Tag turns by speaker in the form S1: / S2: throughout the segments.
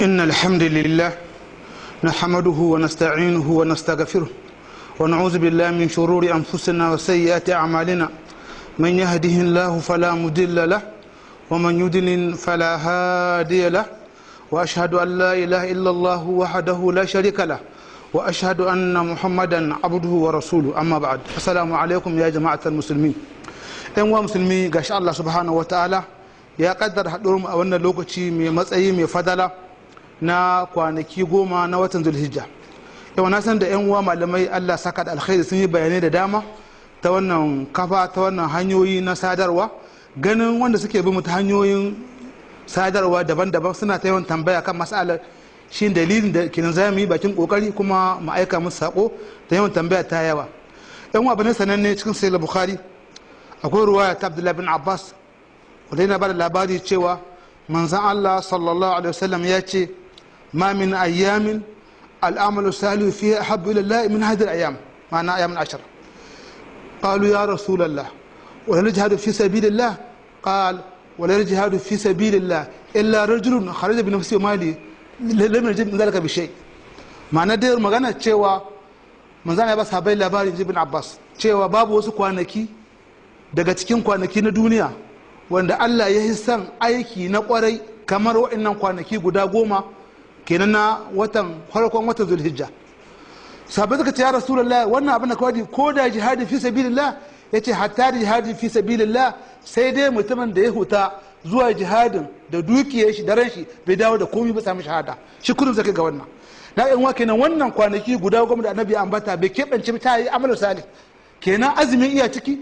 S1: إن الحمد لله نحمده ونستعينه ونستغفره ونعوذ بالله من شرور أنفسنا وسيئات أعمالنا من يهده الله فلا مضل له ومن يضلل فلا هادي له وأشهد أن لا إله إلا الله وحده لا شريك له وأشهد أن محمدا عبده ورسوله أما بعد السلام عليكم يا جماعة المسلمين أيها المسلمين قال الله سبحانه وتعالى ya kaddara haɗuwar a wannan lokaci mai matsayi mai fadala na kwanaki 10 na watan zulhijja. Yau na san da yan uwa malamai Allah saka da alkhairi sun yi bayanai da dama ta wannan kafa ta wannan hanyoyi na sadarwa, ganin wanda suke bi ta hanyoyin sadarwa daban-daban suna ta yawan tambaya kan mas'alar shi dalilin da kenan za mu yi bakin kokari kuma mu aika musu sako ta yawan tambaya ta yawa. Yan uwa bane sananne cikin sahih bukhari akwai ruwaya ta Abdullah bin Abbas wadda yana bada labari cewa manzan Allah sallallahu alaihi wasallam ya ce ma min ayyamin al'amalu salihu fiye ahabbu ila Allah min hadhihi al-ayyam ma'ana ayyamin ashar qalu ya rasulallah wa la jihadu fi sabilillah qal wa la jihadu fi sabilillah illa rajulun kharaja bi nafsihi wa mali lam yajid min dhalika bi shay. ma'ana dai magana cewa manzan ya ba sahabbai labari ibn Abbas cewa babu wasu kwanaki daga cikin kwanaki na duniya wanda Allah ya yi son aiki na kwarai kamar waɗannan kwanaki guda 10 kenan na farkon watan zulhijja. Sahabbai suka ce ya rasulullahi wannan abin da kawai ko da jihadi fi sabilillah, yace hatta jihadi fi sabilillah sai dai mutumin da ya huta zuwa jihadin da dukiyar shi da ran shi bai dawo da komai ba samu shahada shi kullum zaka ga wannan na yan wa kenan wannan kwanaki guda 10 da annabi ambata bai keɓance ta yi amalu salih kenan azumin iya ciki,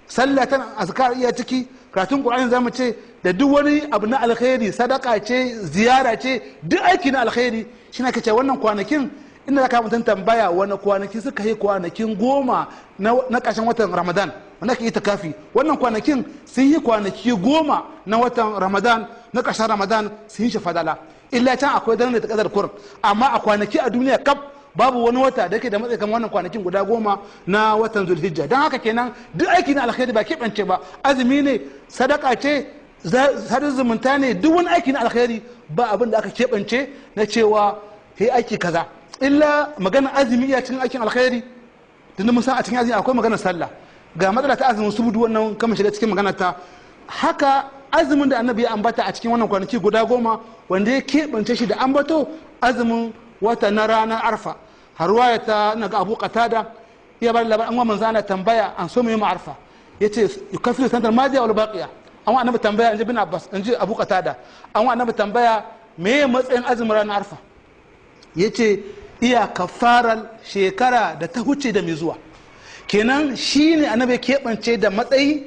S1: sallah tana azkar iya ciki, karatun Qur'ani zamu ce da duk wani abu na alkhairi, sadaka ce, ziyara ce, duk aiki na alkhairi shine kace wannan kwanakin inda zaka mutun tambaya wani kwanaki suka yi kwanakin 10 na ƙarshen watan Ramadan wanda ke itikafi. Wannan kwanakin sun yi kwanaki 10 na watan Ramadan na ƙarshen Ramadan sun yi shi fadala. Illa can akwai daren da ta kadar Qur'an, amma a kwanaki a duniya kaf babu wani wata da yake da matsayi kamar wannan kwanakin guda 10 na watan zulhijja. Don haka kenan duk aiki na alkhairi ba keɓance ba, azumi ne, sadaka ce, sadar zumunta ne, duk wani aiki na alkhairi ba abin da aka keɓance na cewa he aiki kaza. Illa magana azumi iya cikin aikin alkhairi, tunda mun san a cikin azumi akwai magana sallah, ga matsala ta azumin subudu wannan kama shiga cikin magana ta. Haka azumin da annabi ya ambata a cikin wannan kwanaki guda 10 wanda ya keɓance shi da ambato azumin wata na ranar arfa. Har waya ta naga Abu Qatada ya bar labarin an wa manzo ana tambaya an so mu yi arfa, yace yukafiru santar madiya wal baqiya. An wa annabi tambaya inji bin Abbas, inji Abu Qatada, an wa annabi tambaya me matsayin azumin ranar arfa, yace iya kafaral shekara da ta huce da mai zuwa. Kenan shine annabi ya keɓance da matsayi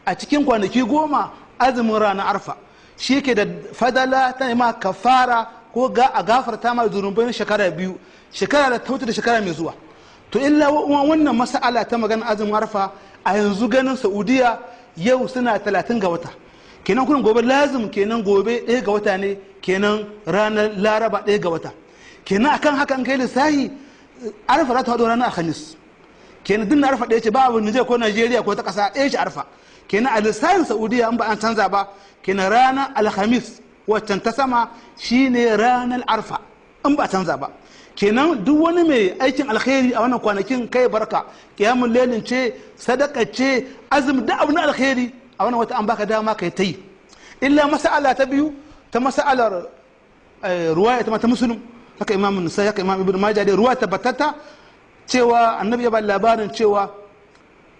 S1: a cikin kwanaki 10 azumin ranar arfa, shi yake da fadala ta ma kafara ko a gafarta ma zunubai shekara 2, shekara da ta wuce da shekara mai zuwa. To illa wannan mas'ala ta magana azumin arfa a yanzu ganin Saudiya yau suna 30 ga wata, kenan kun gobe lazim kenan gobe 1 ga wata ne, kenan ranar laraba 1 ga wata, kenan akan haka an kai lissahi arfa za ta haɗo ranar alhamis, kenan duk arfa ɗaya ce ba abu Nijar ko Najeriya ko ta ƙasa ɗaya ce arfa, kenan a lissahin Saudiya in ba an canza ba kenan ranar alhamis waccan ta sama shine ranar arfa in ba canza ba. Kenan duk wani mai aikin alkhairi a wannan kwanakin kai barka, kiyamun lelin ce, sadaka ce, azumi da abu na alkhairi a wannan wata an baka dama kai ta yi. Illa mas'ala ta biyu ta mas'alar ruwaya ta Muslim, haka Imam Nasa'i, haka Imam Ibn Majah da ruwaya tabbatata cewa annabi ya ba labarin cewa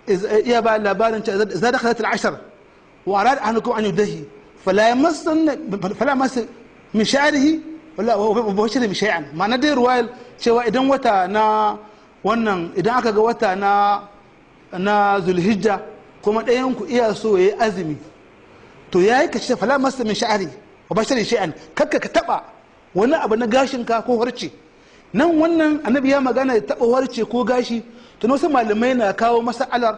S1: idza dakhalat al-ashr wa arada ahadukum an yudahi fala yamass min sha'rihi wala bashir bi shay'an. Ma'ana dai ruwayar cewa idan wata na wannan idan aka ga wata na zulhijja kuma ɗayan ku iya so yayi azumi to yayi kace fala masa min sha'ri wa bashir shay'an, kakka ka taba wani abu na gashin ka ko harce. Nan wannan annabi ya magana ya taba harce ko gashi, to wasu malamai na kawo masalar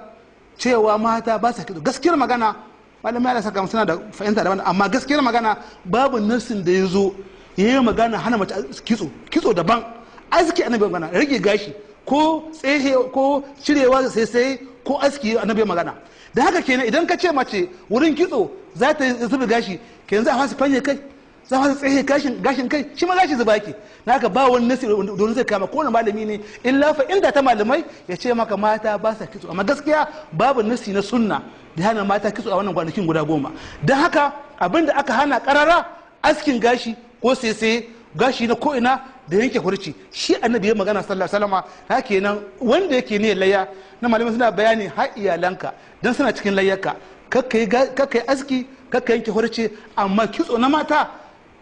S1: cewa mata ba sa kitso. Gaskiyar magana malamai da saka suna da fahimta daban, amma gaskiyar magana babu nassin da ya zo yayi magana hana mace kitso daban. Aski annabi magana rage gashi ko tsehe ko cirewa sai ko aski annabi magana. Da haka kenan idan ka ce mace wurin kitso za ta zuba gashi kenan za a fasa fanye kai za su tsaye gashin kai shi ma gashi zuba yake na haka ba wani nasi don zai kama kowane malami ne illa fa inda ta malamai ya ce maka mata ba sa kitso amma gaskiya babu nasi na sunna da hana mata kitso a wannan kwanakin guda 10 don haka abinda aka hana karara askin gashi ko sai gashi na ko'ina da yanke kurci shi annabi ya magana sallallahu alaihi wasallam haka kenan wanda yake ne layya na malamai suna bayani har iyalanka dan suna cikin layyarka kakkai aski kakkai yanke kurci amma kitso na mata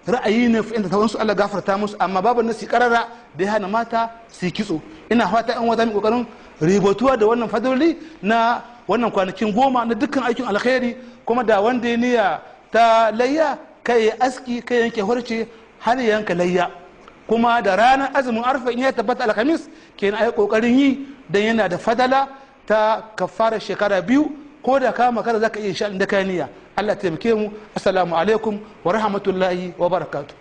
S1: ra'ayi ne inda ta wansu Allah gafarta musu amma babu nasi karara da ya hana mata su kitso ina fata an wata mi kokarin ribotuwa da wannan fadoli na wannan kwanakin 10 na dukkan aikin alkhairi kuma da wanda ya niyya ta layya kai aski kai yanke horce har yanka layya kuma da ranar azumin arfa in ya tabbata alhamis kenan ai kokarin yi dan yana da fadala ta kafara shekara 2 ko da ka makara zaka iya insha Allah da kai niyya Allah taimake mu assalamu alaikum wa rahmatullahi wa barakatuh